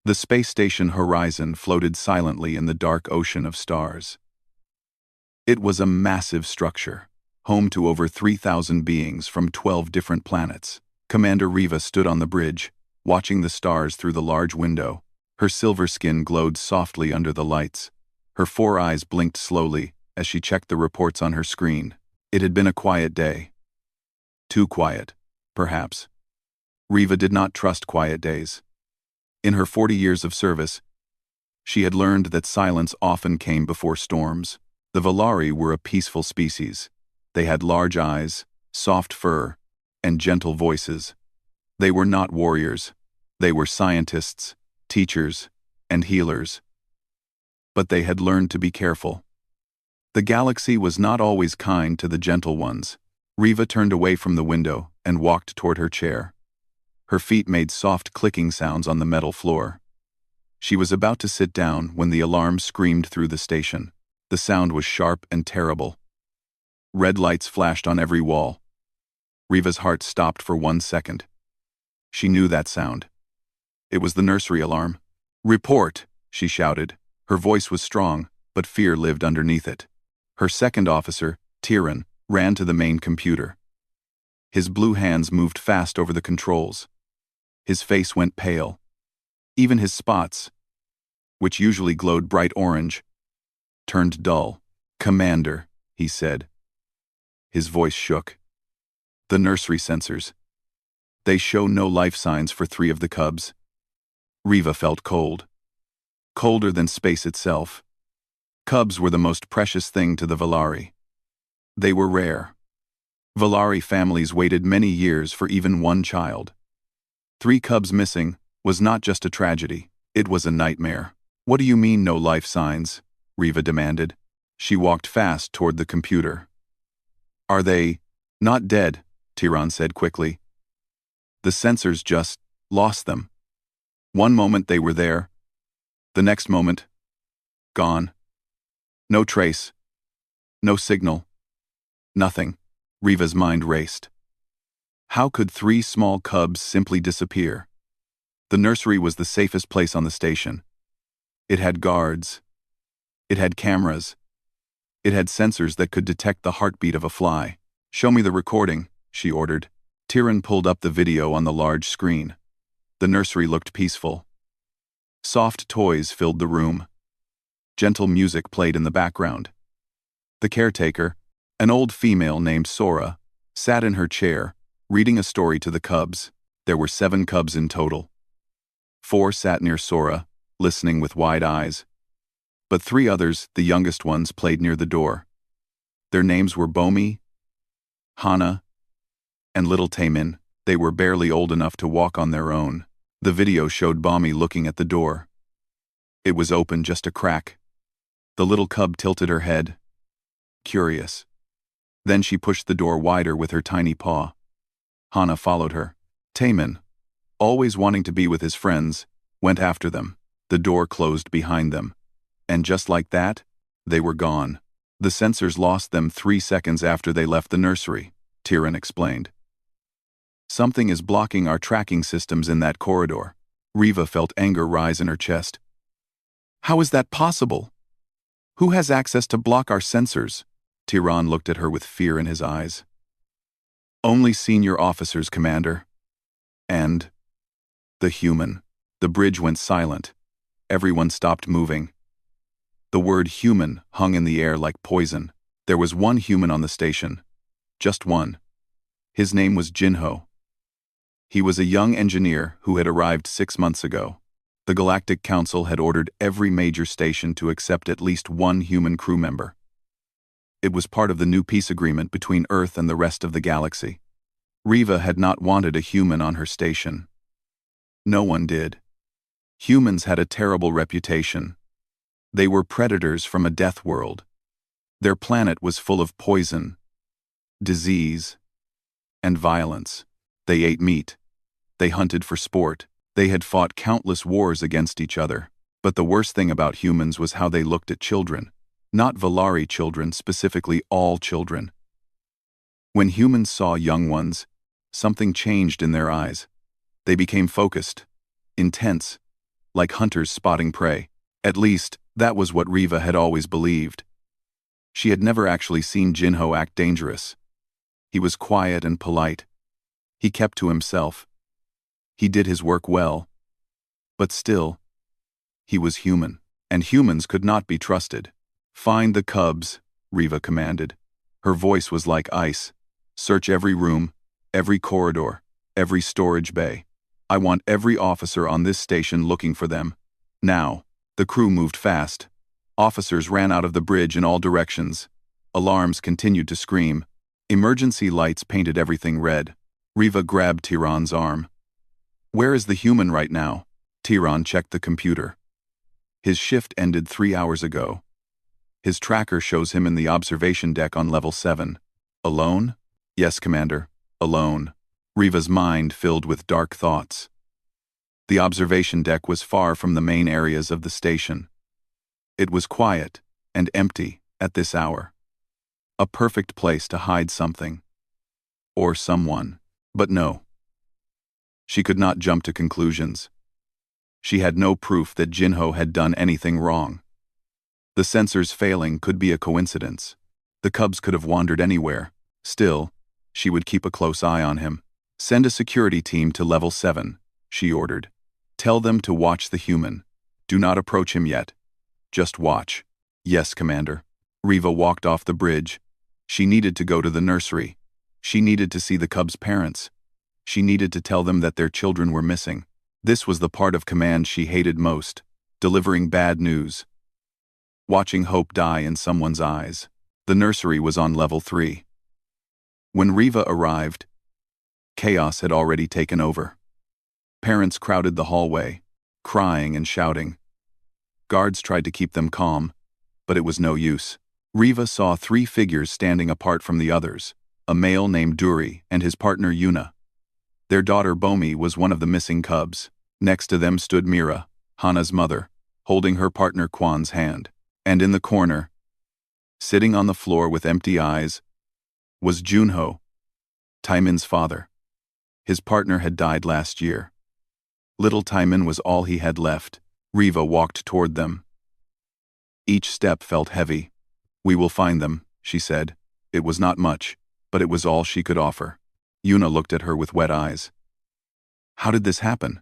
The space station horizon floated silently in the dark ocean of stars. It was a massive structure, home to over 3,000 beings from 12 different planets. Commander Riva stood on the bridge, watching the stars through the large window. Her silver skin glowed softly under the lights. Her 4 eyes blinked slowly as she checked the reports on her screen. It had been a quiet day. Too quiet, perhaps. Riva did not trust quiet days. In her 40 years of service, she had learned that silence often came before storms. The Valari were a peaceful species. They had large eyes, soft fur, and gentle voices. They were not warriors. They were scientists, teachers, and healers. But they had learned to be careful. The galaxy was not always kind to the gentle ones. Riva turned away from the window and walked toward her chair. Her feet made soft clicking sounds on the metal floor. She was about to sit down when the alarm screamed through the station. The sound was sharp and terrible. Red lights flashed on every wall. Riva's heart stopped for 1 second. She knew that sound. It was the nursery alarm. "Report," she shouted. Her voice was strong, but fear lived underneath it. Her second officer, Tyran, ran to the main computer. His blue hands moved fast over the controls. His face went pale. Even his spots, which usually glowed bright orange, turned dull. "Commander," he said. His voice shook. "The nursery sensors. They show no life signs for 3 of the cubs." Riva felt cold. Colder than space itself. Cubs were the most precious thing to the Valari. They were rare. Valari families waited many years for even one child. 3 cubs missing was not just a tragedy, it was a nightmare. "What do you mean no life signs?" Riva demanded. She walked fast toward the computer. "Are they not dead?" Tyran said quickly. "The sensors just lost them. One moment they were there, the next moment, gone. No trace. No signal. Nothing." Riva's mind raced. How could 3 small cubs simply disappear? The nursery was the safest place on the station. It had guards. It had cameras. It had sensors that could detect the heartbeat of a fly. "Show me the recording," she ordered. Tyran pulled up the video on the large screen. The nursery looked peaceful. Soft toys filled the room. Gentle music played in the background. The caretaker, an old female named Sora, sat in her chair, reading a story to the cubs. There were 7 cubs in total. 4 sat near Sora, listening with wide eyes. But 3 others, the youngest ones, played near the door. Their names were Bomi, Hana, and little Taemin. They were barely old enough to walk on their own. The video showed Bomi looking at the door. It was open just a crack. The little cub tilted her head, curious. Then she pushed the door wider with her tiny paw. Hana followed her. Taemin, always wanting to be with his friends, went after them. The door closed behind them. And just like that, they were gone. "The sensors lost them 3 seconds after they left the nursery," Tyran explained. "Something is blocking our tracking systems in that corridor." Riva felt anger rise in her chest. "How is that possible? Who has access to block our sensors?" Tyran looked at her with fear in his eyes. "Only senior officers, Commander. And the human." The bridge went silent. Everyone stopped moving. The word human hung in the air like poison. There was one human on the station. Just one. His name was Jinho. He was a young engineer who had arrived 6 months ago. The Galactic Council had ordered every major station to accept at least 1 human crew member. It was part of the new peace agreement between Earth and the rest of the galaxy. Riva had not wanted a human on her station. No one did. Humans had a terrible reputation. They were predators from a death world. Their planet was full of poison, disease, and violence. They ate meat. They hunted for sport. They had fought countless wars against each other. But the worst thing about humans was how they looked at children. Not Valari children, specifically all children. When humans saw young ones, something changed in their eyes. They became focused, intense, like hunters spotting prey. At least, that was what Riva had always believed. She had never actually seen Jinho act dangerous. He was quiet and polite. He kept to himself. He did his work well. But still, he was human, and humans could not be trusted. "Find the cubs," Riva commanded. Her voice was like ice. "Search every room, every corridor, every storage bay. I want every officer on this station looking for them. Now." The crew moved fast. Officers ran out of the bridge in all directions. Alarms continued to scream. Emergency lights painted everything red. Riva grabbed Tiran's arm. "Where is the human right now?" Tiran checked the computer. His shift ended 3 hours ago. His tracker shows him in the observation deck on level 7. "Alone?" "Yes, Commander. Alone." Riva's mind filled with dark thoughts. The observation deck was far from the main areas of the station. It was quiet and empty at this hour. A perfect place to hide something. Or someone. But no. She could not jump to conclusions. She had no proof that Jinho had done anything wrong. The sensors failing could be a coincidence. The cubs could have wandered anywhere. Still, she would keep a close eye on him. "Send a security team to level 7, she ordered. "Tell them to watch the human. Do not approach him yet. Just watch." "Yes, Commander." Riva walked off the bridge. She needed to go to the nursery. She needed to see the cubs' parents. She needed to tell them that their children were missing. This was the part of command she hated most, delivering bad news. Watching hope die in someone's eyes. The nursery was on level 3. When Riva arrived, chaos had already taken over. Parents crowded the hallway, crying and shouting. Guards tried to keep them calm, but it was no use. Riva saw 3 figures standing apart from the others, a male named Duri and his partner Yuna. Their daughter Bomi was one of the missing cubs. Next to them stood Mira, Hana's mother, holding her partner Kwan's hand. And in the corner, sitting on the floor with empty eyes, was Junho, Taimin's father. His partner had died last year. Little Taimin was all he had left. Riva walked toward them. Each step felt heavy. "We will find them," she said. It was not much, but it was all she could offer. Yuna looked at her with wet eyes. "How did this happen?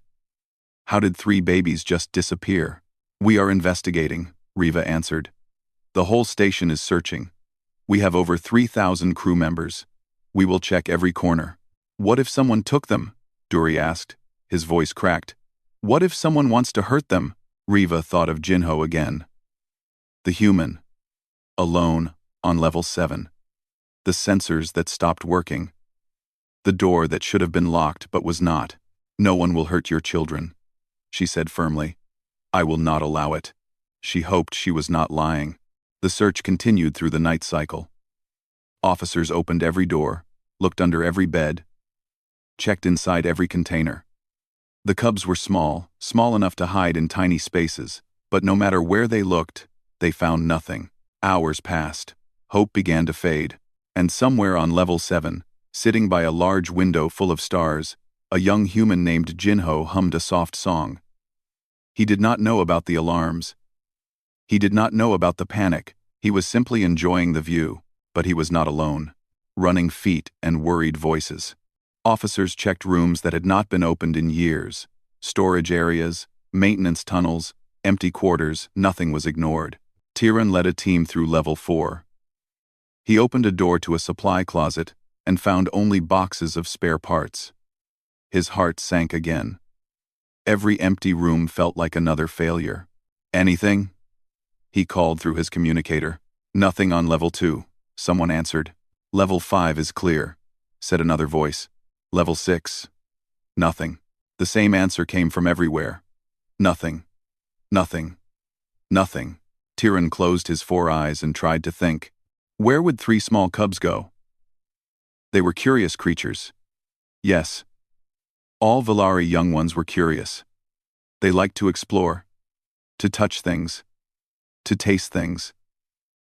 How did 3 babies just disappear?" "We are investigating," Riva answered. "The whole station is searching. We have over 3,000 crew members. We will check every corner." "What if someone took them?" Duri asked. His voice cracked. "What if someone wants to hurt them?" Riva thought of Jinho again. The human. Alone, on level 7. The sensors that stopped working. The door that should have been locked but was not. "No one will hurt your children," she said firmly. "I will not allow it." She hoped she was not lying. The search continued through the night cycle. Officers opened every door, looked under every bed, checked inside every container. The cubs were small enough to hide in tiny spaces, but no matter where they looked, they found nothing. Hours passed. Hope began to fade. And somewhere on level 7, sitting by a large window full of stars, a young human named Jinho hummed a soft song. He did not know about the alarms. He did not know about the panic. He was simply enjoying the view, but he was not alone. Running feet and worried voices. Officers checked rooms that had not been opened in years. Storage areas, maintenance tunnels, empty quarters, nothing was ignored. Tiran led a team through level 4. He opened a door to a supply closet and found only boxes of spare parts. His heart sank again. Every empty room felt like another failure. "Anything?" he called through his communicator. "Nothing on level 2, someone answered. "Level 5 is clear," said another voice. "Level 6? Nothing." The same answer came from everywhere. Nothing. Nothing. Nothing. Tiran closed his 4 eyes and tried to think. Where would 3 small cubs go? They were curious creatures. Yes. All Valari young ones were curious. They liked to explore, to touch things, to taste things.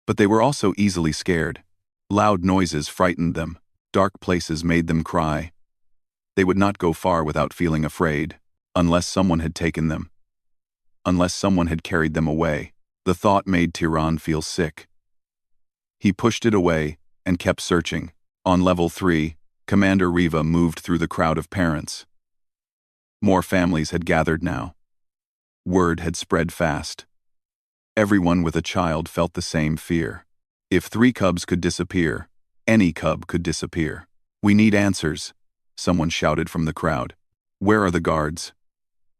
But they were also easily scared. Loud noises frightened them. Dark places made them cry. They would not go far without feeling afraid, unless someone had taken them. unless someone had carried them away. The thought made Tiran feel sick. He pushed it away and kept searching. On level 3, Commander Riva moved through the crowd of parents. More families had gathered now. Word had spread fast. Everyone with a child felt the same fear. If 3 cubs could disappear, any cub could disappear. "We need answers," someone shouted from the crowd. "Where are the guards?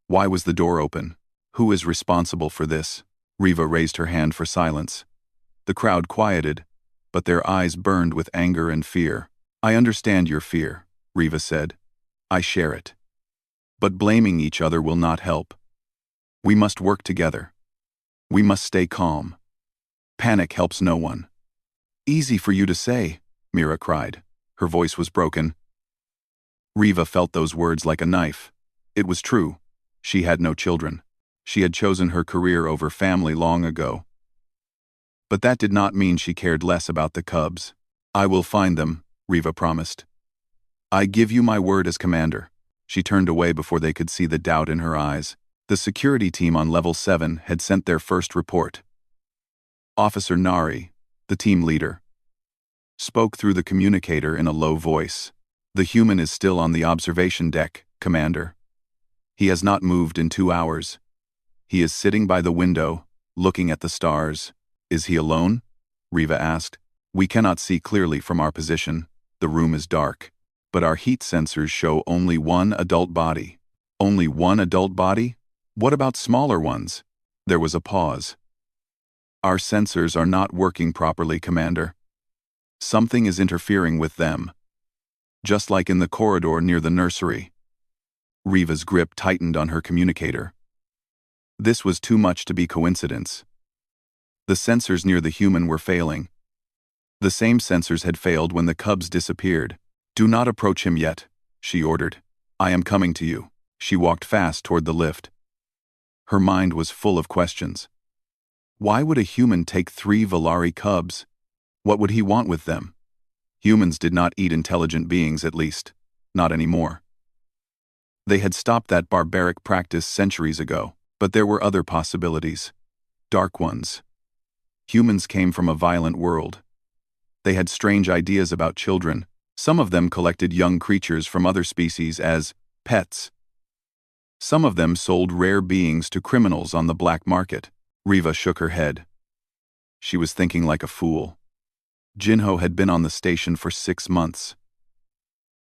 Why was the door open? Who is responsible for this?" Riva raised her hand for silence. The crowd quieted, but their eyes burned with anger and fear. "I understand your fear," Riva said. "I share it. But blaming each other will not help. We must work together. We must stay calm. Panic helps no one." "Easy for you to say," Mira cried. Her voice was broken. Riva felt those words like a knife. It was true. She had no children. She had chosen her career over family long ago. But that did not mean she cared less about the cubs. "I will find them," Riva promised. "I give you my word as commander." She turned away before they could see the doubt in her eyes. The security team on level 7 had sent their first report. Officer Nari, the team leader, spoke through the communicator in a low voice. "The human is still on the observation deck, Commander. He has not moved in 2 hours. He is sitting by the window, looking at the stars." "Is he alone?" Riva asked. "We cannot see clearly from our position. The room is dark. But our heat sensors show only one adult body." "Only one adult body? What about smaller ones?" There was a pause. "Our sensors are not working properly, Commander. Something is interfering with them. Just like in the corridor near the nursery." Riva's grip tightened on her communicator. This was too much to be coincidence. The sensors near the human were failing. The same sensors had failed when the cubs disappeared. "Do not approach him yet," she ordered. "I am coming to you." She walked fast toward the lift. Her mind was full of questions. Why would a human take 3 Valari cubs? What would he want with them? Humans did not eat intelligent beings, at least. Not anymore. They had stopped that barbaric practice centuries ago, but there were other possibilities. Dark ones. Humans came from a violent world. They had strange ideas about children. Some of them collected young creatures from other species as pets. Some of them sold rare beings to criminals on the black market. Riva shook her head. She was thinking like a fool. Jinho had been on the station for 6 months.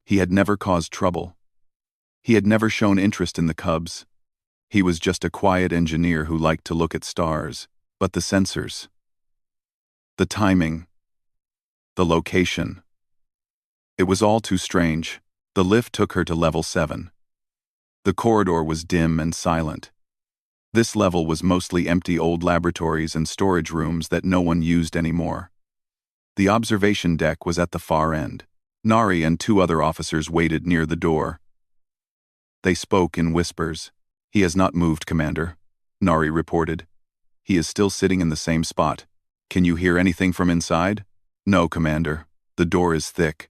He had never caused trouble. He had never shown interest in the cubs. He was just a quiet engineer who liked to look at stars. But the sensors, the timing, the location. It was all too strange. The lift took her to level 7. The corridor was dim and silent. This level was mostly empty old laboratories and storage rooms that no one used anymore. The observation deck was at the far end. Nari and 2 other officers waited near the door. They spoke in whispers. "He has not moved, Commander," Nari reported. "He is still sitting in the same spot. Can you hear anything from inside?" "No, Commander. The door is thick."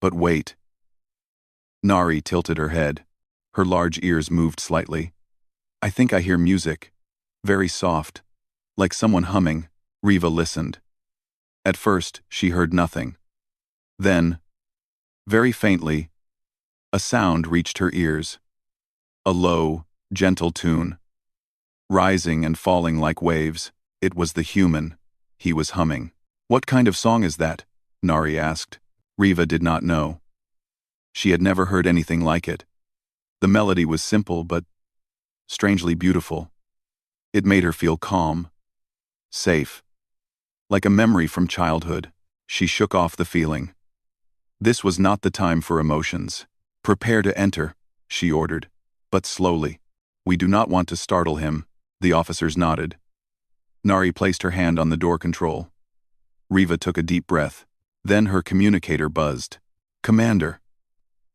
"But wait." Nari tilted her head. Her large ears moved slightly. "I think I hear music. Very soft. Like someone humming." Riva listened. At first, she heard nothing. Then, very faintly, a sound reached her ears. A low, gentle tune. Rising and falling like waves. It was the human. He was humming. "What kind of song is that?" Nari asked. Riva did not know. She had never heard anything like it. The melody was simple but strangely beautiful. It made her feel calm, safe, like a memory from childhood. She shook off the feeling. This was not the time for emotions. "Prepare to enter," she ordered, but slowly. "We do not want to startle him." The officers nodded. Nari placed her hand on the door control. Riva took a deep breath. Then her communicator buzzed. "Commander."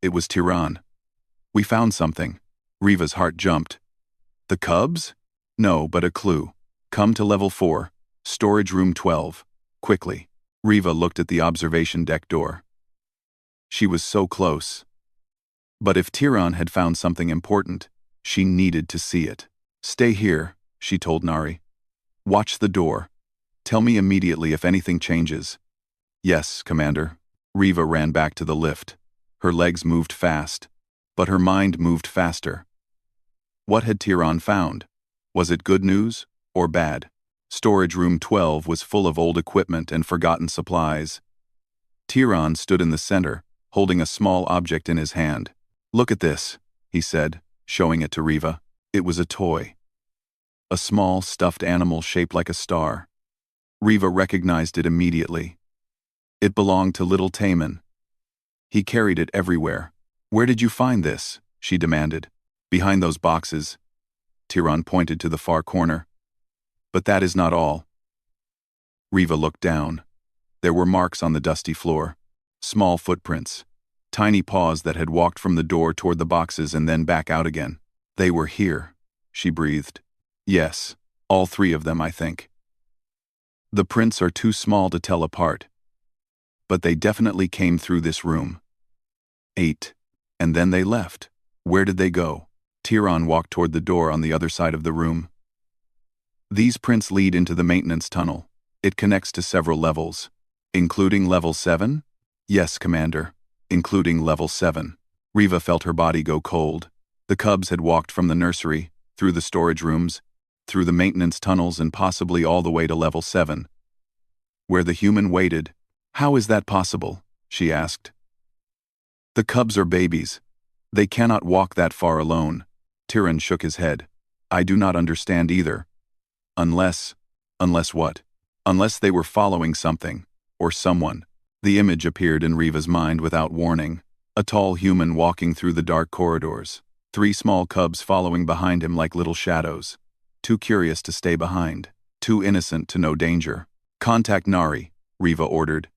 It was Tiran. "We found something." Riva's heart jumped. "The cubs?" "No, but a clue. Come to level 4, storage room 12, quickly." Riva looked at the observation deck door. She was so close. But if Tiran had found something important, she needed to see it. Stay here, she told Nari. Watch the door. Tell me immediately if anything changes. Yes, Commander. Riva ran back to the lift. Her legs moved fast, but her mind moved faster. What had Tiran found? Was it good news or bad? Storage room 12 was full of old equipment and forgotten supplies. Tiran stood in the center, holding a small object in his hand. Look at this, he said, showing it to Riva. It was a toy. A small, stuffed animal shaped like a star. Riva recognized it immediately. It belonged to little Taman. He carried it everywhere. Where did you find this? She demanded. Behind those boxes. Tiran pointed to the far corner. But that is not all. Riva looked down. There were marks on the dusty floor. Small footprints. Tiny paws that had walked from the door toward the boxes and then back out again. They were here, she breathed. Yes, all three of them, I think. The prints are too small to tell apart. But they definitely came through this room. 8. And then they left. Where did they go? Tiran walked toward the door on the other side of the room. These prints lead into the maintenance tunnel. It connects to several levels. Including level 7? Yes, Commander. Including level 7. Riva felt her body go cold. The cubs had walked from the nursery, through the storage rooms, through the maintenance tunnels and possibly all the way to level 7. Where the human waited. How is that possible? She asked. The cubs are babies. They cannot walk that far alone. Tiran shook his head. I do not understand either. Unless what? Unless they were following something, or someone. The image appeared in Riva's mind without warning. A tall human walking through the dark corridors. 3 small cubs following behind him like little shadows. Too curious to stay behind. Too innocent to know danger. Contact Nari, Riva ordered.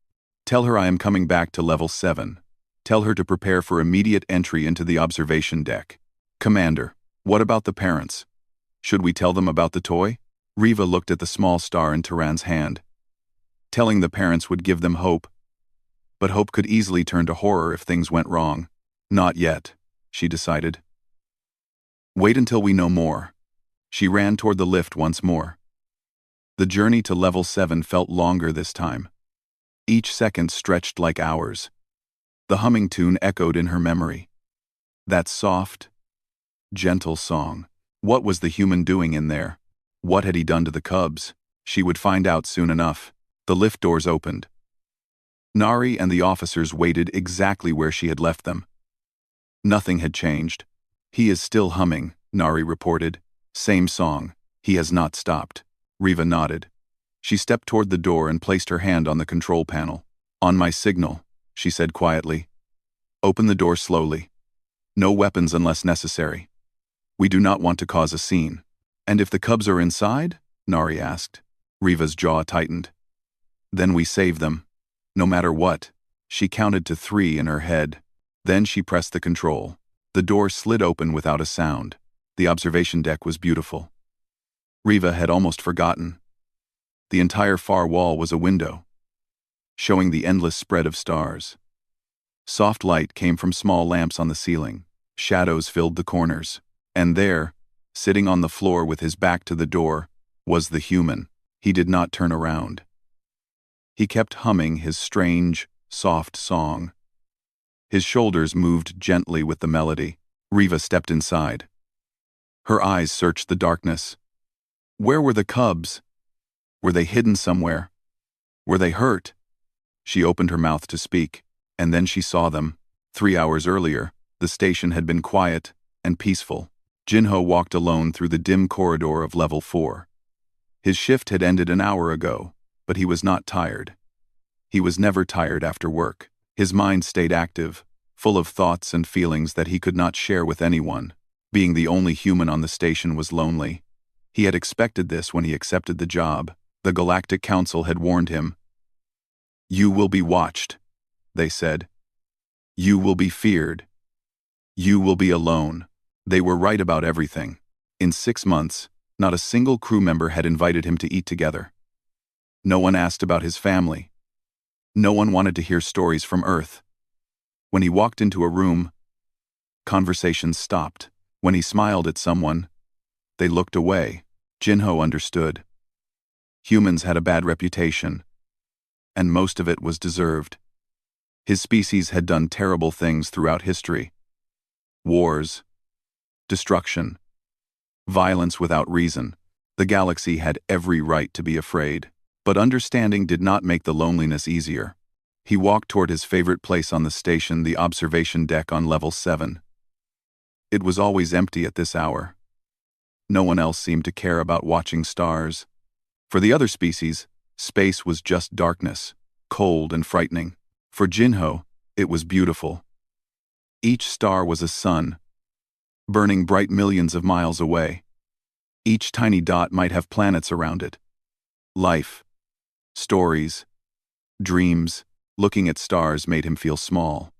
Tell her I am coming back to level 7. Tell her to prepare for immediate entry into the observation deck. Commander, what about the parents? Should we tell them about the toy? Riva looked at the small star in Tiran's hand. Telling the parents would give them hope. But hope could easily turn to horror if things went wrong. Not yet, she decided. Wait until we know more. She ran toward the lift once more. The journey to level 7 felt longer this time. Each second stretched like hours. The humming tune echoed in her memory. That soft, gentle song. What was the human doing in there? What had he done to the cubs? She would find out soon enough. The lift doors opened. Nari and the officers waited exactly where she had left them. Nothing had changed. He is still humming, Nari reported. Same song. He has not stopped. Riva nodded. She stepped toward the door and placed her hand on the control panel. On my signal, she said quietly. Open the door slowly. No weapons unless necessary. We do not want to cause a scene. And if the cubs are inside? Nari asked. Riva's jaw tightened. Then we save them. No matter what. She counted to 3 in her head. Then she pressed the control. The door slid open without a sound. The observation deck was beautiful. Riva had almost forgotten. The entire far wall was a window, showing the endless spread of stars. Soft light came from small lamps on the ceiling. Shadows filled the corners. And there, sitting on the floor with his back to the door, was the human. He did not turn around. He kept humming his strange, soft song. His shoulders moved gently with the melody. Riva stepped inside. Her eyes searched the darkness. Where were the cubs? Were they hidden somewhere? Were they hurt? She opened her mouth to speak, and then she saw them. 3 hours earlier, the station had been quiet and peaceful. Jinho walked alone through the dim corridor of level 4. His shift had ended an hour ago, but he was not tired. He was never tired after work. His mind stayed active, full of thoughts and feelings that he could not share with anyone. Being the only human on the station was lonely. He had expected this when he accepted the job. The Galactic Council had warned him. You will be watched, they said. You will be feared. You will be alone. They were right about everything. In 6 months, not a single crew member had invited him to eat together. No one asked about his family. No one wanted to hear stories from Earth. When he walked into a room, conversations stopped. When he smiled at someone, They looked away. Jinho understood. Humans had a bad reputation, and most of it was deserved. His species had done terrible things throughout history. Wars, destruction, violence without reason. The galaxy had every right to be afraid. But understanding did not make the loneliness easier. He walked toward his favorite place on the station, the observation deck on level 7. It was always empty at this hour. No one else seemed to care about watching stars. For the other species, space was just darkness, cold and frightening. For Jinho, it was beautiful. Each star was a sun, burning bright millions of miles away. Each tiny dot might have planets around it. Life, stories, dreams. Looking at stars made him feel small.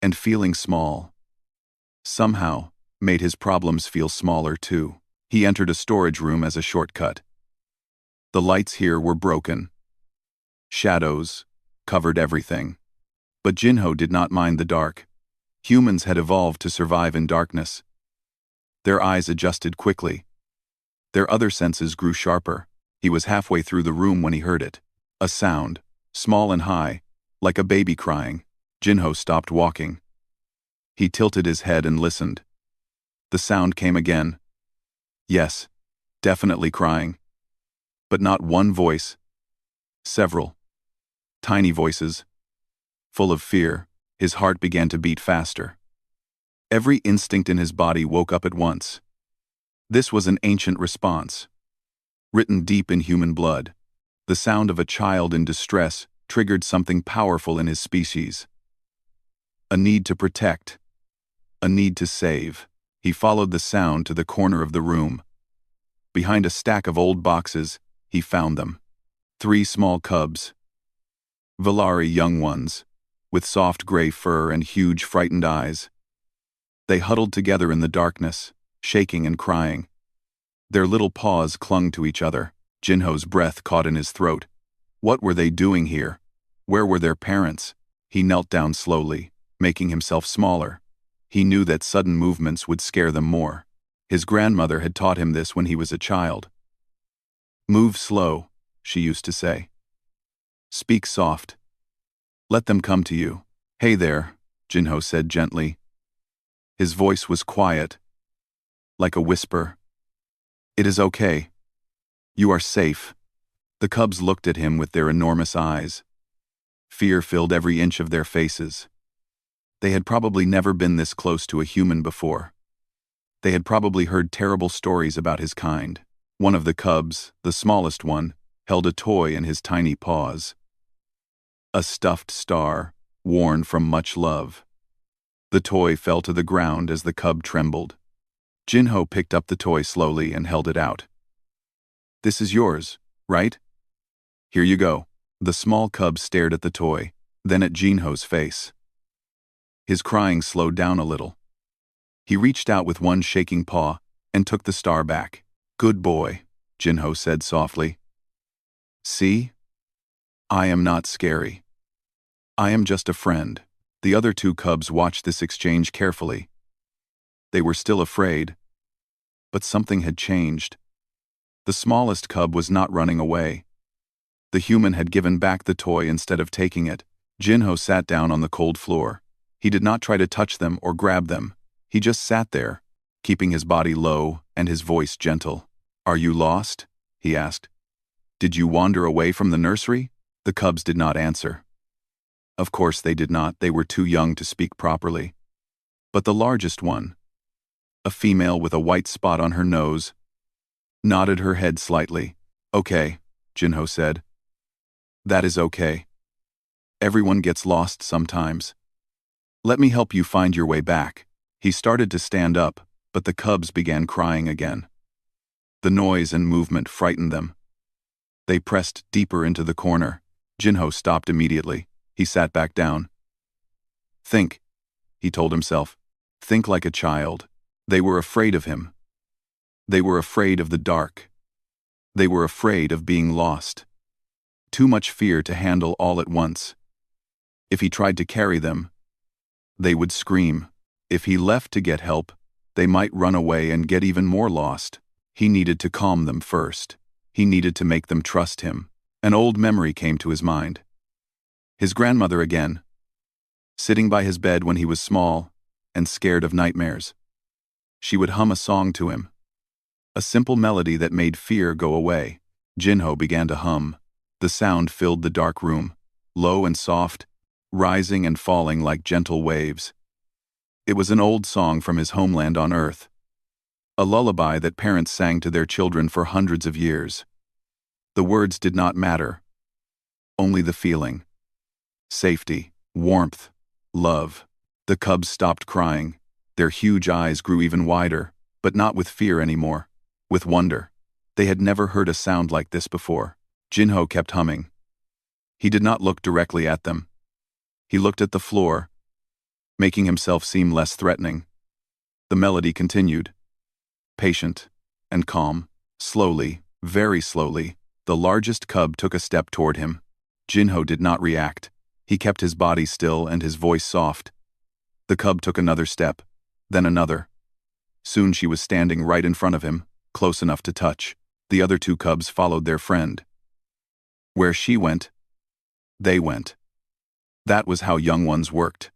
And feeling small, somehow, made his problems feel smaller too. He entered a storage room as a shortcut. The lights here were broken. Shadows covered everything. But Jinho did not mind the dark. Humans had evolved to survive in darkness. Their eyes adjusted quickly. Their other senses grew sharper. He was halfway through the room when he heard it. A sound, small and high, like a baby crying. Jinho stopped walking. He tilted his head and listened. The sound came again. Yes, definitely crying. But not one voice. Several. Tiny voices. Full of fear, his heart began to beat faster. Every instinct in his body woke up at once. This was an ancient response, written deep in human blood. The sound of a child in distress triggered something powerful in his species. A need to protect. A need to save. He followed the sound to the corner of the room. Behind a stack of old boxes, he found them. 3 small cubs. Velari young ones, with soft gray fur and huge frightened eyes. They huddled together in the darkness, shaking and crying. Their little paws clung to each other. Jinho's breath caught in his throat. What were they doing here? Where were their parents? He knelt down slowly, making himself smaller. He knew that sudden movements would scare them more. His grandmother had taught him this when he was a child. Move slow, she used to say. Speak soft. Let them come to you. Hey there, Jinho said gently. His voice was quiet, like a whisper. It is okay. You are safe. The cubs looked at him with their enormous eyes. Fear filled every inch of their faces. They had probably never been this close to a human before. They had probably heard terrible stories about his kind. One of the cubs, the smallest one, held a toy in his tiny paws. A stuffed star, worn from much love. The toy fell to the ground as the cub trembled. Jinho picked up the toy slowly and held it out. This is yours, right? Here you go. The small cub stared at the toy, then at Jinho's face. His crying slowed down a little. He reached out with one shaking paw and took the star back. Good boy, Jinho said softly. See? I am not scary. I am just a friend. The other 2 cubs watched this exchange carefully. They were still afraid, but something had changed. The smallest cub was not running away. The human had given back the toy instead of taking it. Jinho sat down on the cold floor. He did not try to touch them or grab them. He just sat there, keeping his body low and his voice gentle. Are you lost? He asked. Did you wander away from the nursery? The cubs did not answer. Of course they did not. They were too young to speak properly. But the largest one, a female with a white spot on her nose, nodded her head slightly. Okay, Jinho said. That is okay. Everyone gets lost sometimes. Let me help you find your way back. He started to stand up, but the cubs began crying again. The noise and movement frightened them. They pressed deeper into the corner. Jinho stopped immediately. He sat back down. Think, he told himself. Think like a child. They were afraid of him. They were afraid of the dark. They were afraid of being lost. Too much fear to handle all at once. If he tried to carry them, they would scream. If he left to get help, They might run away and get even more lost. He needed to calm them first. He needed to make them trust him. An old memory came to his mind. His grandmother again, sitting by his bed when he was small and scared of nightmares. She would hum a song to him, a simple melody that made fear go away. Jinho began to hum. The sound filled the dark room, low and soft, rising and falling like gentle waves. It was an old song from his homeland on Earth, a lullaby that parents sang to their children for hundreds of years. The words did not matter, only the feeling. Safety, warmth, love. The cubs stopped crying. Their huge eyes grew even wider, but not with fear anymore, with wonder. They had never heard a sound like this before. Jinho kept humming. He did not look directly at them. He looked at the floor, making himself seem less threatening. The melody continued. Patient and calm. Slowly, very slowly, the largest cub took a step toward him. Jinho did not react. He kept his body still and his voice soft. The cub took another step, then another. Soon she was standing right in front of him, close enough to touch. The other two cubs followed their friend. Where she went, they went. That was how young ones worked.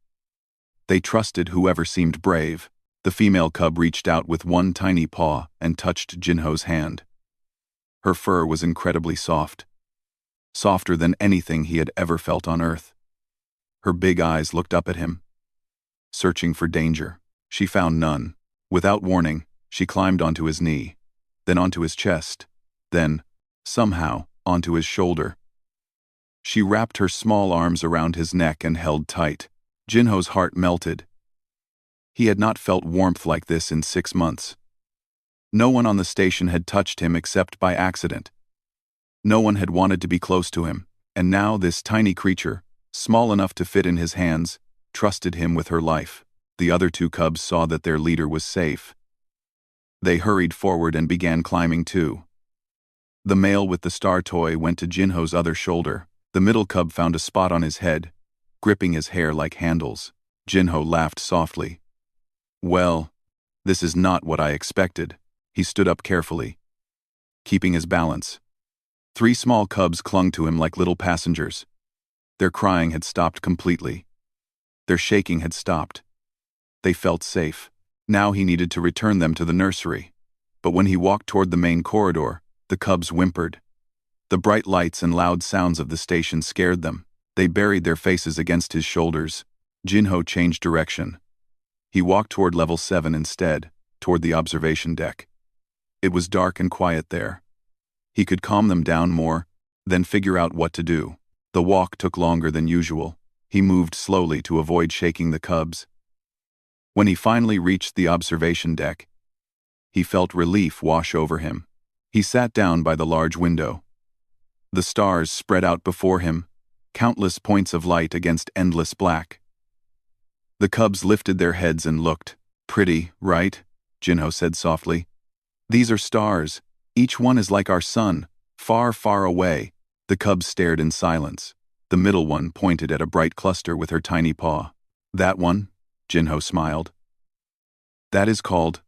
They trusted whoever seemed brave. The female cub reached out with one tiny paw and touched Jinho's hand. Her fur was incredibly soft, softer than anything he had ever felt on Earth. Her big eyes looked up at him, searching for danger. She found none. Without warning, she climbed onto his knee, then onto his chest, then, somehow, onto his shoulder. She wrapped her small arms around his neck and held tight. Jinho's heart melted. He had not felt warmth like this in 6 months. No one on the station had touched him except by accident. No one had wanted to be close to him, and now this tiny creature, small enough to fit in his hands, trusted him with her life. The other two cubs saw that their leader was safe. They hurried forward and began climbing too. The male with the star toy went to Jinho's other shoulder. The middle cub found a spot on his head, gripping his hair like handles. Jinho laughed softly. Well, this is not what I expected. He stood up carefully, keeping his balance. 3 small cubs clung to him like little passengers. Their crying had stopped completely. Their shaking had stopped. They felt safe. Now he needed to return them to the nursery. But when he walked toward the main corridor, the cubs whimpered. The bright lights and loud sounds of the station scared them. They buried their faces against his shoulders. Jinho changed direction. He walked toward level 7 instead, toward the observation deck. It was dark and quiet there. He could calm them down more, then figure out what to do. The walk took longer than usual. He moved slowly to avoid shaking the cubs. When he finally reached the observation deck, he felt relief wash over him. He sat down by the large window. The stars spread out before him, countless points of light against endless black. The cubs lifted their heads and looked. Pretty, right? Jinho said softly. These are stars. Each one is like our sun, far, far away. The cubs stared in silence. The middle one pointed at a bright cluster with her tiny paw. That one? Jinho smiled. That is called...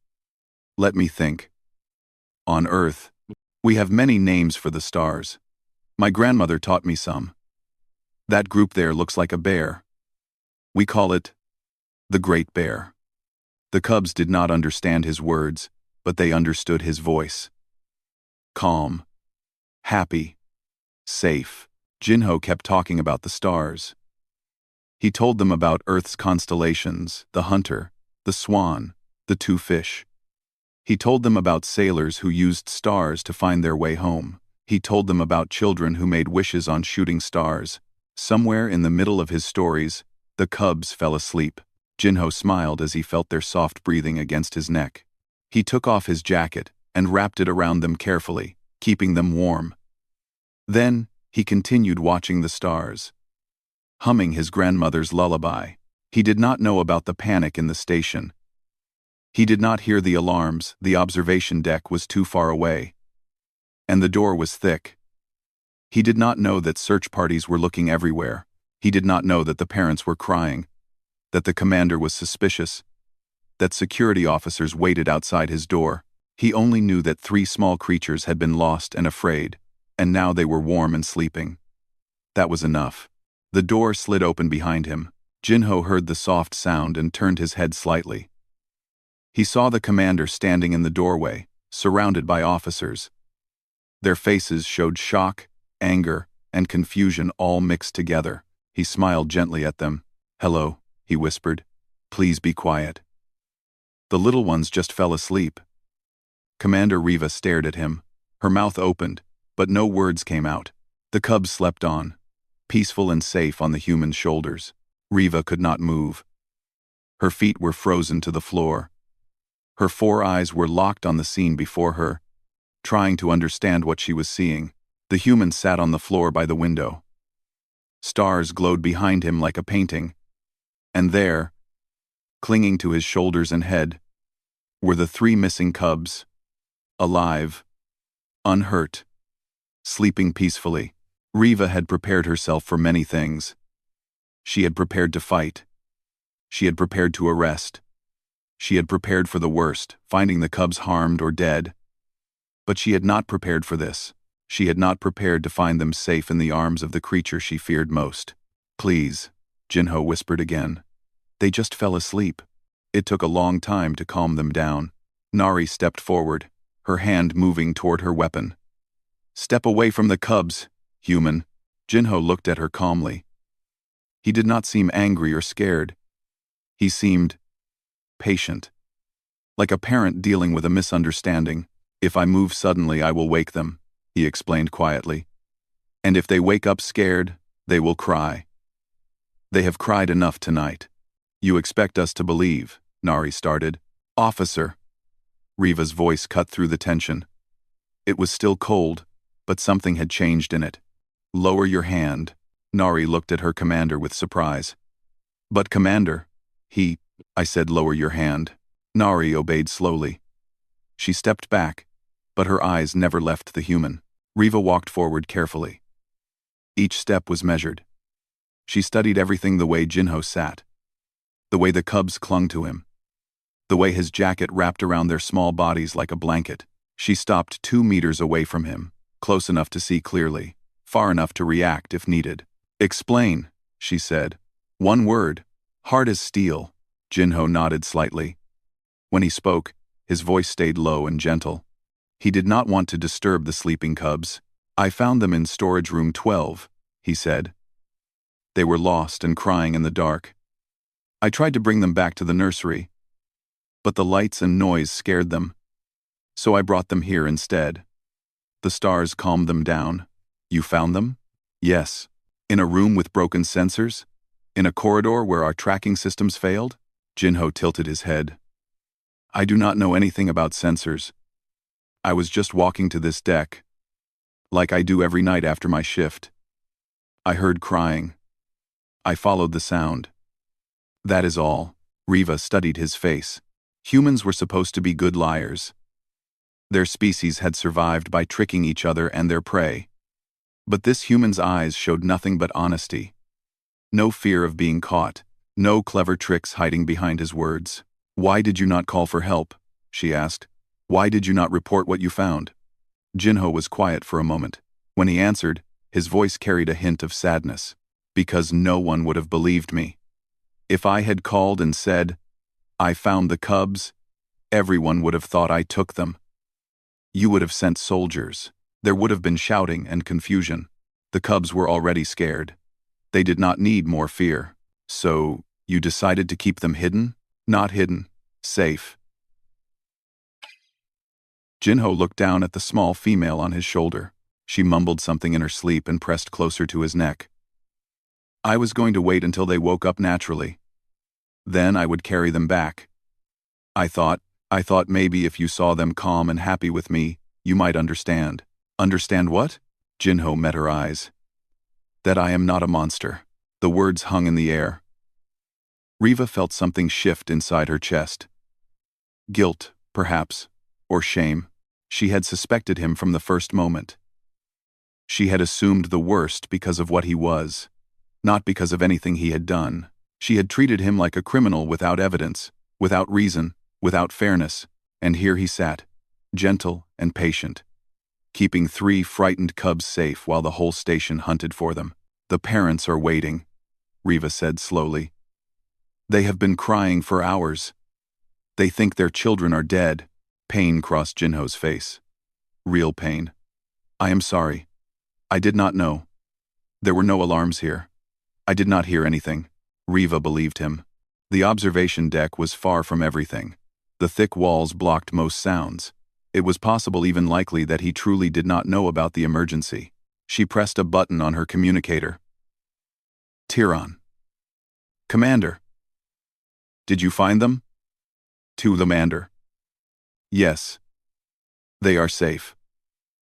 Let me think. On Earth, we have many names for the stars. My grandmother taught me some. That group there looks like a bear. We call it the Great Bear. The cubs did not understand his words, but they understood his voice. Calm. Happy. Safe. Jinho kept talking about the stars. He told them about Earth's constellations, the hunter, the swan, the 2 fish. He told them about sailors who used stars to find their way home. He told them about children who made wishes on shooting stars. Somewhere in the middle of his stories, the cubs fell asleep. Jinho smiled as he felt their soft breathing against his neck. He took off his jacket and wrapped it around them carefully, keeping them warm. Then, he continued watching the stars, humming his grandmother's lullaby. He did not know about the panic in the station. He did not hear the alarms. The observation deck was too far away, and the door was thick. He did not know that search parties were looking everywhere. He did not know that the parents were crying, that the commander was suspicious, that security officers waited outside his door. He only knew that 3 small creatures had been lost and afraid, and now they were warm and sleeping. That was enough. The door slid open behind him. Jinho heard the soft sound and turned his head slightly. He saw the commander standing in the doorway, surrounded by officers. Their faces showed shock, anger, and confusion all mixed together. He smiled gently at them. "Hello," he whispered. "Please be quiet." "The little ones just fell asleep." Commander Riva stared at him. Her mouth opened, but no words came out. The cubs slept on, peaceful and safe on the human shoulders. Riva could not move. Her feet were frozen to the floor. Her 4 eyes were locked on the scene before her, trying to understand what she was seeing. The human sat on the floor by the window. Stars glowed behind him like a painting. And there, clinging to his shoulders and head, were the 3 missing cubs, alive, unhurt, sleeping peacefully. Riva had prepared herself for many things. She had prepared to fight. She had prepared to arrest. She had prepared for the worst, finding the cubs harmed or dead. But she had not prepared for this. She had not prepared to find them safe in the arms of the creature she feared most. "Please," Jinho whispered again. "They just fell asleep." It took a long time to calm them down. Nari stepped forward, her hand moving toward her weapon. "Step away from the cubs, human." Jinho looked at her calmly. He did not seem angry or scared. He seemed patient, like a parent dealing with a misunderstanding. "If I move suddenly, I will wake them," he explained quietly. "And if they wake up scared, they will cry. They have cried enough tonight." "You expect us to believe," Nari started. "Officer." Riva's voice cut through the tension. It was still cold, but something had changed in it. "Lower your hand." Nari looked at her commander with surprise. "But Commander," I said lower your hand." Nari obeyed slowly. She stepped back, but her eyes never left the human. Riva walked forward carefully. Each step was measured. She studied everything: the way Jinho sat, the way the cubs clung to him, the way his jacket wrapped around their small bodies like a blanket. She stopped 2 meters away from him, close enough to see clearly, far enough to react if needed. "Explain," she said. "One word. Hard as steel." Jinho nodded slightly. When he spoke, his voice stayed low and gentle. He did not want to disturb the sleeping cubs. "I found them in storage room 12, he said. "They were lost and crying in the dark. I tried to bring them back to the nursery, but the lights and noise scared them. So I brought them here instead. The stars calmed them down." "You found them?" "Yes. In a room with broken sensors? In a corridor where our tracking systems failed?" Jinho tilted his head. "I do not know anything about sensors. I was just walking to this deck, like I do every night after my shift. I heard crying. I followed the sound. That is all." Riva studied his face. Humans were supposed to be good liars. Their species had survived by tricking each other and their prey. But this human's eyes showed nothing but honesty. No fear of being caught. No clever tricks hiding behind his words. "Why did you not call for help?" she asked. "Why did you not report what you found?" Jinho was quiet for a moment. When he answered, his voice carried a hint of sadness. "Because no one would have believed me. If I had called and said, 'I found the cubs,' everyone would have thought I took them. You would have sent soldiers. There would have been shouting and confusion. The cubs were already scared. They did not need more fear. So, you decided to keep them hidden?" "Not hidden. Safe." Jinho looked down at the small female on his shoulder. She mumbled something in her sleep and pressed closer to his neck. "I was going to wait until they woke up naturally. Then I would carry them back. I thought maybe if you saw them calm and happy with me, you might understand." "Understand what?" Jinho met her eyes. "That I am not a monster." The words hung in the air. Riva felt something shift inside her chest. Guilt, perhaps, or shame. She had suspected him from the first moment. She had assumed the worst because of what he was, not because of anything he had done. She had treated him like a criminal without evidence, without reason, without fairness, and here he sat, gentle and patient, keeping 3 frightened cubs safe while the whole station hunted for them. "The parents are waiting," Riva said slowly. "They have been crying for hours. They think their children are dead." Pain crossed Jinho's face. Real pain. "I am sorry. I did not know. There were no alarms here. I did not hear anything." Riva believed him. The observation deck was far from everything. The thick walls blocked most sounds. It was possible, even likely, that he truly did not know about the emergency. She pressed a button on her communicator. "Tyron. Commander. Did you find them?" "To the Mander. Yes. They are safe.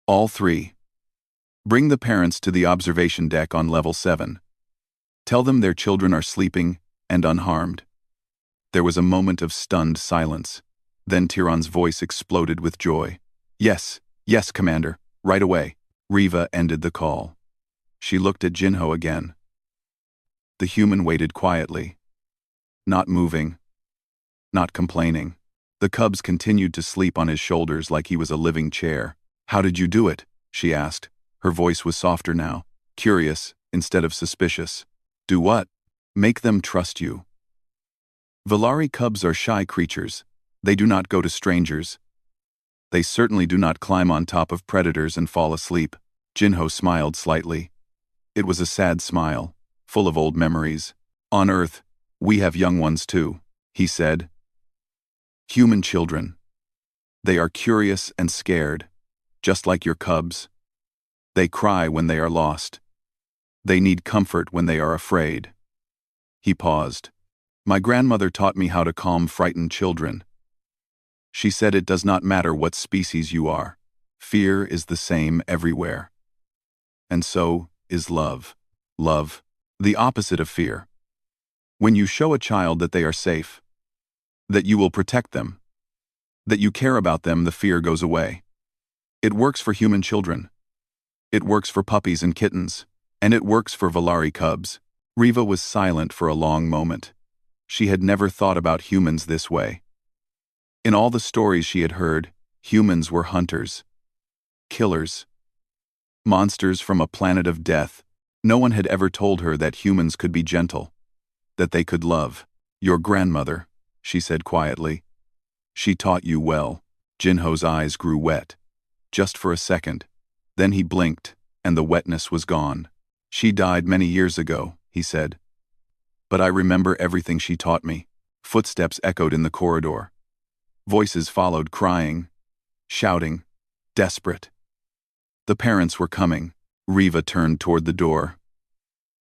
All 3. Bring the parents to the observation deck on level 7. Tell them their children are sleeping and unharmed." There was a moment of stunned silence. Then Tyron's voice exploded with joy. "Yes, yes, Commander, right away." Riva ended the call. She looked at Jinho again. The human waited quietly, not moving, not complaining. The cubs continued to sleep on his shoulders like he was a living chair. "How did you do it?" she asked. Her voice was softer now, curious instead of suspicious. "Do what?" "Make them trust you. Valari cubs are shy creatures. They do not go to strangers. They certainly do not climb on top of predators and fall asleep." Jinho smiled slightly. It was a sad smile, full of old memories. "On Earth, we have young ones too," he said. "Human children. They are curious and scared, just like your cubs. They cry when they are lost. They need comfort when they are afraid." He paused. "My grandmother taught me how to calm frightened children. She said it does not matter what species you are. Fear is the same everywhere. And so is love. Love, the opposite of fear. When you show a child that they are safe, that you will protect them, that you care about them, the fear goes away. It works for human children. It works for puppies and kittens. And it works for Valari cubs." Riva was silent for a long moment. She had never thought about humans this way. In all the stories she had heard, humans were hunters, killers, monsters from a planet of death. No one had ever told her that humans could be gentle, that they could love. "Your grandmother," she said quietly. "She taught you well." Jinho's eyes grew wet. Just for a second. Then he blinked, and the wetness was gone. "She died many years ago," he said. "But I remember everything she taught me." Footsteps echoed in the corridor. Voices followed, crying, shouting, desperate. The parents were coming. Riva turned toward the door.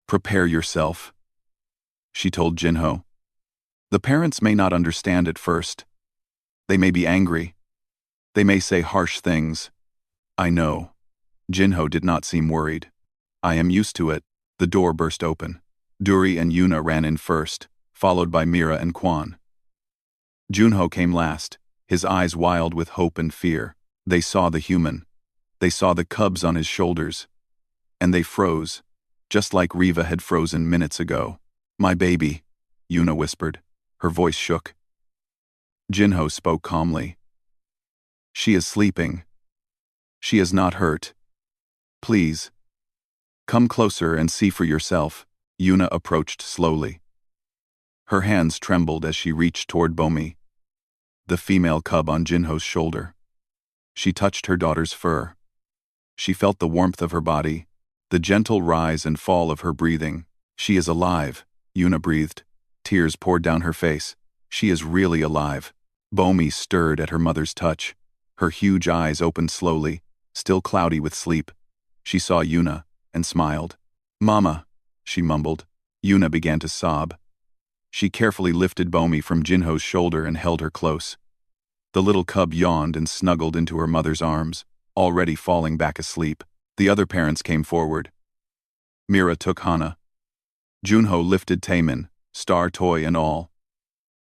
"Prepare yourself," she told Jinho. "The parents may not understand at first. They may be angry. They may say harsh things. I know." Jinho did not seem worried. "I am used to it." The door burst open. Duri and Yuna ran in first, followed by Mira and Quan. Junho came last, his eyes wild with hope and fear. They saw the human. They saw the cubs on his shoulders. And they froze, just like Riva had frozen minutes ago. "My baby," Yuna whispered. Her voice shook. Jinho spoke calmly. "She is sleeping. She is not hurt. Please. Come closer and see for yourself." Yuna approached slowly. Her hands trembled as she reached toward Bomi, the female cub on Jinho's shoulder. She touched her daughter's fur. She felt the warmth of her body, the gentle rise and fall of her breathing. "She is alive," Yuna breathed. Tears poured down her face. "She is really alive." Bomi stirred at her mother's touch. Her huge eyes opened slowly, still cloudy with sleep. She saw Yuna and smiled. "Mama," she mumbled. Yuna began to sob. She carefully lifted Bomi from Jinho's shoulder and held her close. The little cub yawned and snuggled into her mother's arms, already falling back asleep. The other parents came forward. Mira took Hana. Junho lifted Taemin, Star Toy and all.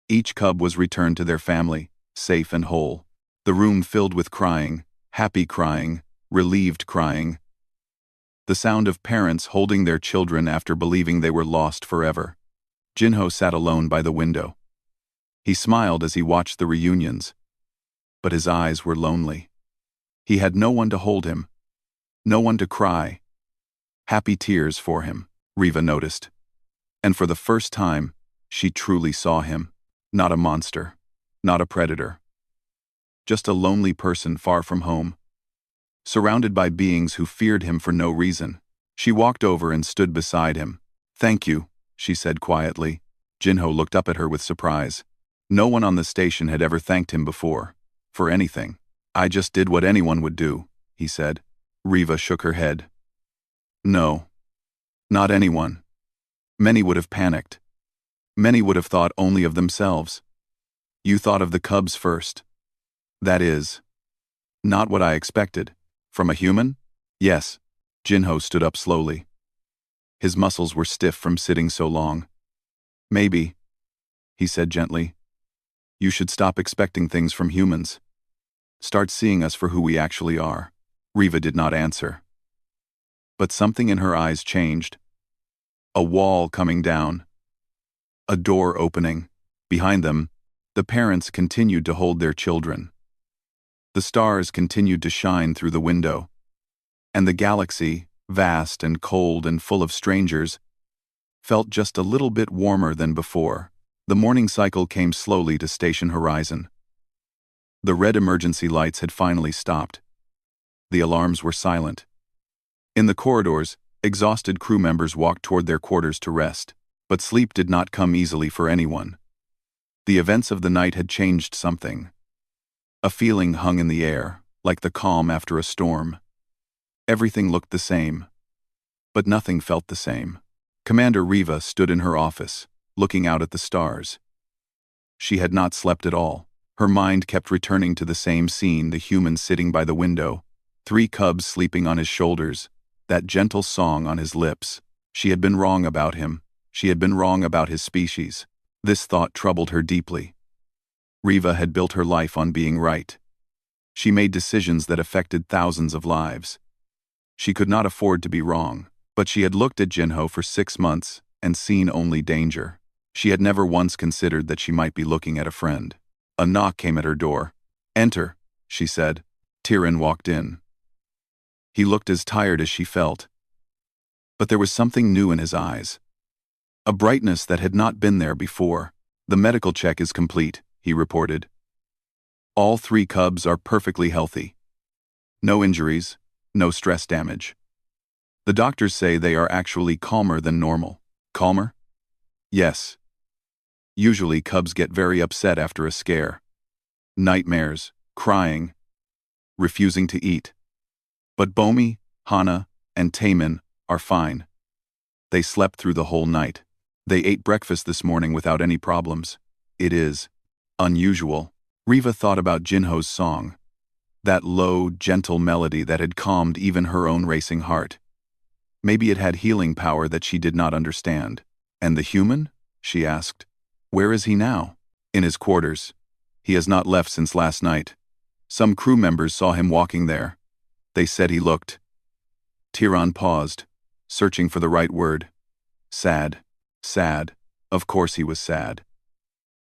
Each cub was returned to their family, safe and whole. The room filled with crying, happy crying, relieved crying. The sound of parents holding their children after believing they were lost forever. Jinho sat alone by the window. He smiled as he watched the reunions, but his eyes were lonely. He had no one to hold him, no one to cry happy tears for him, Riva noticed. And for the first time, she truly saw him. Not a monster, not a predator. Just a lonely person far from home, surrounded by beings who feared him for no reason. She walked over and stood beside him. "Thank you," she said quietly. Jinho looked up at her with surprise. No one on the station had ever thanked him before. For anything. "I just did what anyone would do," he said. Riva shook her head. "No. Not anyone. Many would have panicked. Many would have thought only of themselves. You thought of the cubs first. That is not what I expected. From a human?" "Yes." Jinho stood up slowly. His muscles were stiff from sitting so long. "Maybe," he said gently, "you should stop expecting things from humans. Start seeing us for who we actually are." Riva did not answer. But something in her eyes changed. A wall coming down. A door opening. Behind them, the parents continued to hold their children. The stars continued to shine through the window. And the galaxy, vast and cold and full of strangers, felt just a little bit warmer than before. The morning cycle came slowly to station horizon. The red emergency lights had finally stopped. The alarms were silent. In the corridors, exhausted crew members walked toward their quarters to rest, but sleep did not come easily for anyone. The events of the night had changed something. A feeling hung in the air, like the calm after a storm. Everything looked the same, but nothing felt the same. Commander Riva stood in her office, looking out at the stars. She had not slept at all. Her mind kept returning to the same scene, the human sitting by the window, 3 cubs sleeping on his shoulders, that gentle song on his lips. She had been wrong about him. She had been wrong about his species. This thought troubled her deeply. Riva had built her life on being right. She made decisions that affected thousands of lives. She could not afford to be wrong, but she had looked at Jinho for 6 months and seen only danger. She had never once considered that she might be looking at a friend. A knock came at her door. "Enter," she said. Tyrion walked in. He looked as tired as she felt. But there was something new in his eyes. A brightness that had not been there before. "The medical check is complete," he reported. "All 3 cubs are perfectly healthy. No injuries, no stress damage. The doctors say they are actually calmer than normal." "Calmer?" "Yes. Usually cubs get very upset after a scare. Nightmares, crying, refusing to eat. But Bomi, Hana, and Taemin are fine. They slept through the whole night. They ate breakfast this morning without any problems. It is unusual." Riva thought about Jinho's song, that low, gentle melody that had calmed even her own racing heart. Maybe it had healing power that she did not understand. "And the human?" she asked. "Where is he now?" "In his quarters. He has not left since last night. Some crew members saw him walking there. They said he looked." Tyrion paused, searching for the right word. Sad. Sad. Of course he was sad.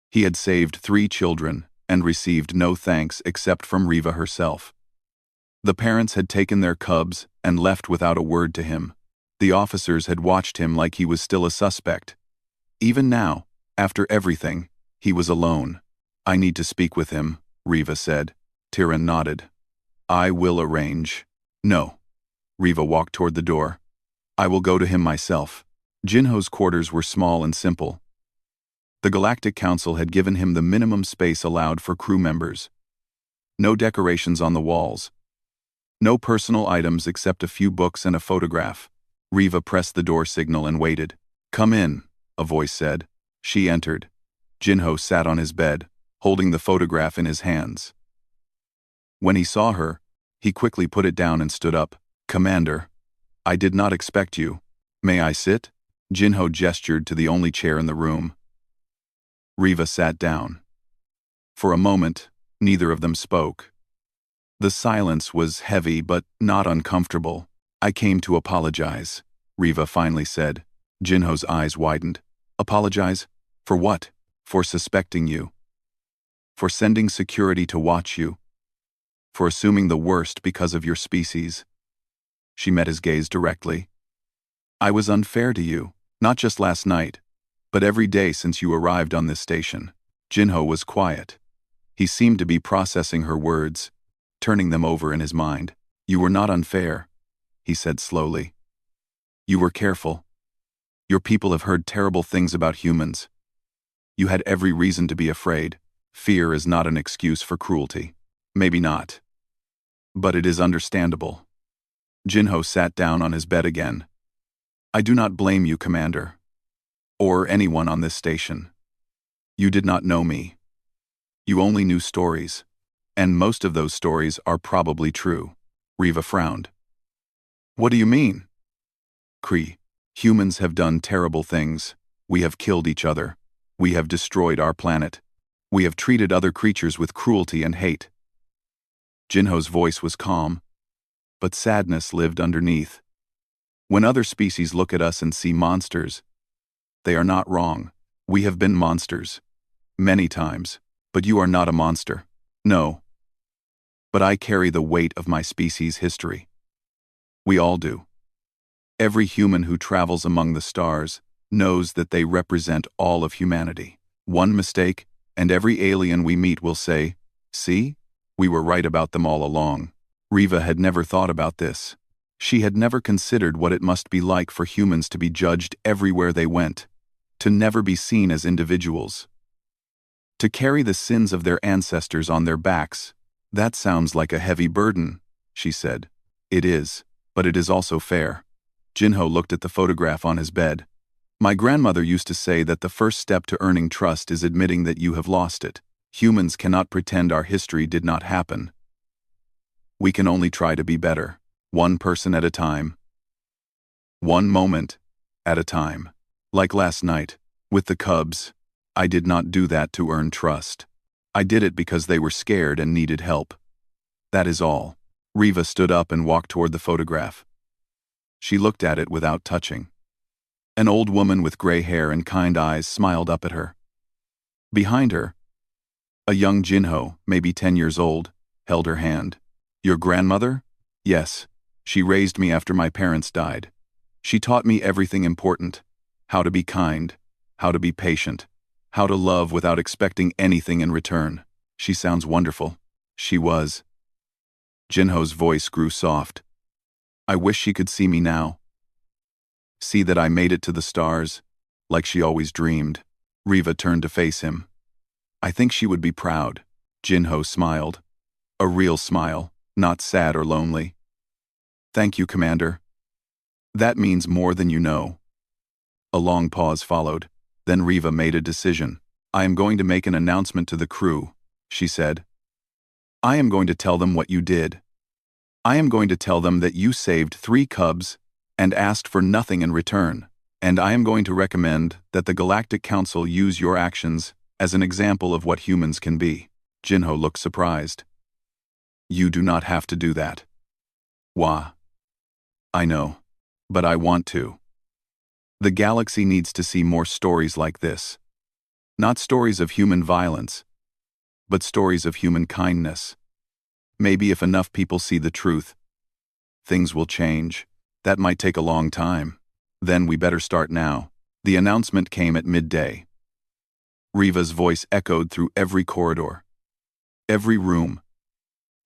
He had saved 3 children and received no thanks except from Riva herself. The parents had taken their cubs and left without a word to him. The officers had watched him like he was still a suspect. Even now, after everything, he was alone. "I need to speak with him," Riva said. Tyrion nodded. "I will arrange." "No." Riva walked toward the door. "I will go to him myself." Jinho's quarters were small and simple. The Galactic Council had given him the minimum space allowed for crew members. No decorations on the walls. No personal items except a few books and a photograph. Riva pressed the door signal and waited. "Come in," a voice said. She entered. Jinho sat on his bed, holding the photograph in his hands. When he saw her, he quickly put it down and stood up. "Commander, I did not expect you. May I sit?" Jinho gestured to the only chair in the room. Riva sat down. For a moment, neither of them spoke. The silence was heavy but not uncomfortable. "I came to apologize," Riva finally said. Jinho's eyes widened. "Apologize? For what?" "For suspecting you. For sending security to watch you. For assuming the worst because of your species. She met his gaze directly. I was unfair to you, not just last night, but every day since you arrived on this station. Jinho was quiet. He seemed to be processing her words, turning them over in his mind. You were not unfair, he said slowly. You were careful. Your people have heard terrible things about humans. You had every reason to be afraid. Fear is not an excuse for cruelty. Maybe not. But it is understandable. Jinho sat down on his bed again. I do not blame you, Commander. Or anyone on this station. You did not know me. You only knew stories. And most of those stories are probably true. Riva frowned. What do you mean? Kree. Humans have done terrible things. We have killed each other. We have destroyed our planet. We have treated other creatures with cruelty and hate. Jinho's voice was calm, but sadness lived underneath. When other species look at us and see monsters, they are not wrong. We have been monsters. Many times. But you are not a monster. No. But I carry the weight of my species' history. We all do. Every human who travels among the stars knows that they represent all of humanity. One mistake, and every alien we meet will say, see? We were right about them all along. Riva had never thought about this. She had never considered what it must be like for humans to be judged everywhere they went, to never be seen as individuals. To carry the sins of their ancestors on their backs. That sounds like a heavy burden, she said. It is, but it is also fair. Jinho looked at the photograph on his bed. My grandmother used to say that the first step to earning trust is admitting that you have lost it. Humans cannot pretend our history did not happen. We can only try to be better, one person at a time. One moment at a time. Like last night, with the cubs, I did not do that to earn trust. I did it because they were scared and needed help. That is all. Riva stood up and walked toward the photograph. She looked at it without touching. An old woman with gray hair and kind eyes smiled up at her. Behind her, a young Jinho, maybe 10 years old, held her hand. Your grandmother? Yes. She raised me after my parents died. She taught me everything important. How to be kind. How to be patient. How to love without expecting anything in return. She sounds wonderful. She was. Jinho's voice grew soft. I wish she could see me now. See that I made it to the stars, like she always dreamed. Riva turned to face him. I think she would be proud. Jinho smiled. A real smile, not sad or lonely. Thank you, Commander. That means more than you know. A long pause followed. Then Riva made a decision. I am going to make an announcement to the crew, she said. I am going to tell them what you did. I am going to tell them that you saved 3 cubs and asked for nothing in return. And I am going to recommend that the Galactic Council use your actions as an example of what humans can be. Jinho looked surprised. You do not have to do that. Wah. I know. But I want to. The galaxy needs to see more stories like this. Not stories of human violence, but stories of human kindness. Maybe if enough people see the truth, things will change. That might take a long time. Then we better start now. The announcement came at midday. Riva's voice echoed through every corridor, every room,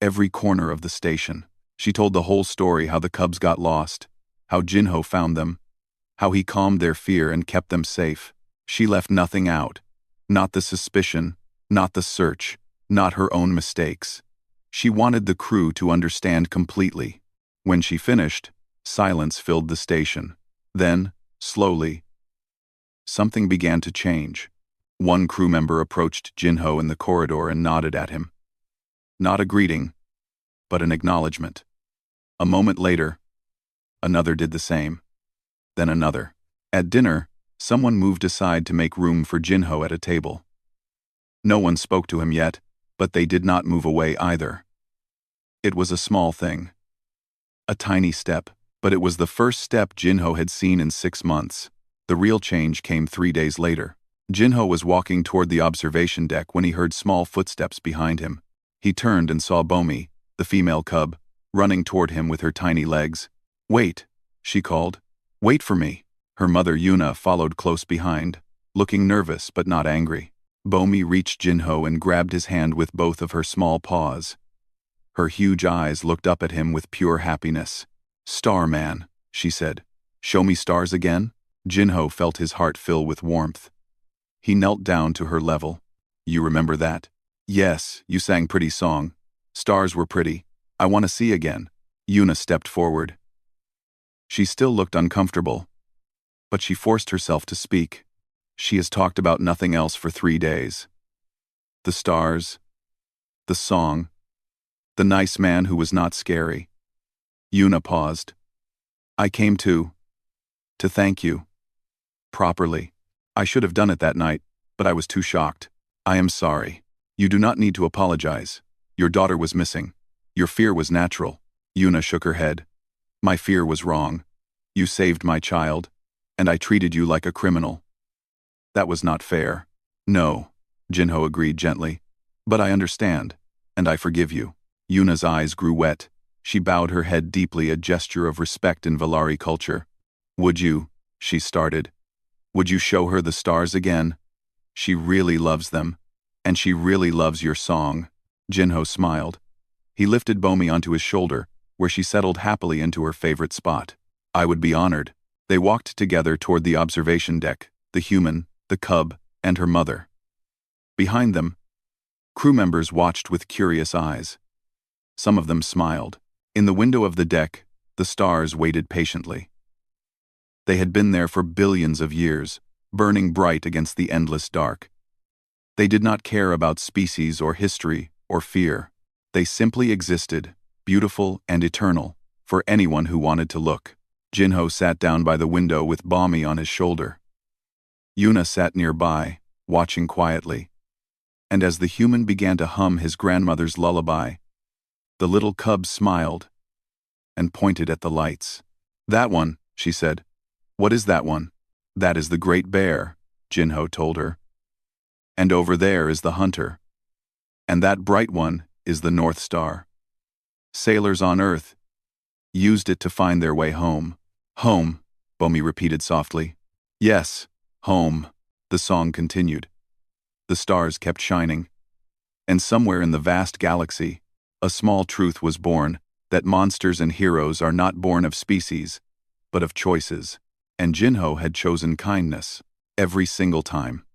every corner of the station. She told the whole story, how the cubs got lost, how Jinho found them, how he calmed their fear and kept them safe. She left nothing out. Not the suspicion, not the search, not her own mistakes. She wanted the crew to understand completely. When she finished, silence filled the station. Then, slowly, something began to change. One crew member approached Jinho in the corridor and nodded at him. Not a greeting, but an acknowledgement. A moment later, another did the same. Then another. At dinner, someone moved aside to make room for Jinho at a table. No one spoke to him yet, but they did not move away either. It was a small thing. A tiny step, but it was the first step Jinho had seen in 6 months. The real change came 3 days later. Jinho was walking toward the observation deck when he heard small footsteps behind him. He turned and saw Bomi, the female cub, running toward him with her tiny legs. "Wait," she called. "Wait for me." Her mother Yuna followed close behind, looking nervous but not angry. Bomi reached Jinho and grabbed his hand with both of her small paws. Her huge eyes looked up at him with pure happiness. "Starman," she said. "Show me stars again?" Jinho felt his heart fill with warmth. He knelt down to her level. "You remember that?" "Yes, you sang pretty song. Stars were pretty. I want to see again." Yuna stepped forward. She still looked uncomfortable, but she forced herself to speak. She has talked about nothing else for 3 days. The stars, the song, the nice man who was not scary. Yuna paused. "I came to thank you. Properly. I should have done it that night, but I was too shocked. I am sorry. You do not need to apologize. Your daughter was missing. Your fear was natural." Yuna shook her head. "My fear was wrong. You saved my child, and I treated you like a criminal. That was not fair." "No," Jinho agreed gently. "But I understand, and I forgive you." Yuna's eyes grew wet. She bowed her head deeply, a gesture of respect in Valari culture. "Would you," she started, "would you show her the stars again? She really loves them, and she really loves your song." Jinho smiled. He lifted Bomi onto his shoulder, where she settled happily into her favorite spot. "I would be honored." They walked together toward the observation deck, the human, the cub, and her mother. Behind them, crew members watched with curious eyes. Some of them smiled. In the window of the deck, the stars waited patiently. They had been there for billions of years, burning bright against the endless dark. They did not care about species or history or fear. They simply existed, beautiful and eternal, for anyone who wanted to look. Jinho sat down by the window with Bomi on his shoulder. Yuna sat nearby, watching quietly. And as the human began to hum his grandmother's lullaby, the little cub smiled and pointed at the lights. "That one," she said. "What is that one?" "That is the Great Bear," Jinho told her. "And over there is the hunter. And that bright one is the North Star. Sailors on Earth used it to find their way home." "Home," Bomi repeated softly. "Yes, home," the song continued. The stars kept shining. And somewhere in the vast galaxy, a small truth was born, that monsters and heroes are not born of species, but of choices. And Jinho had chosen kindness every single time.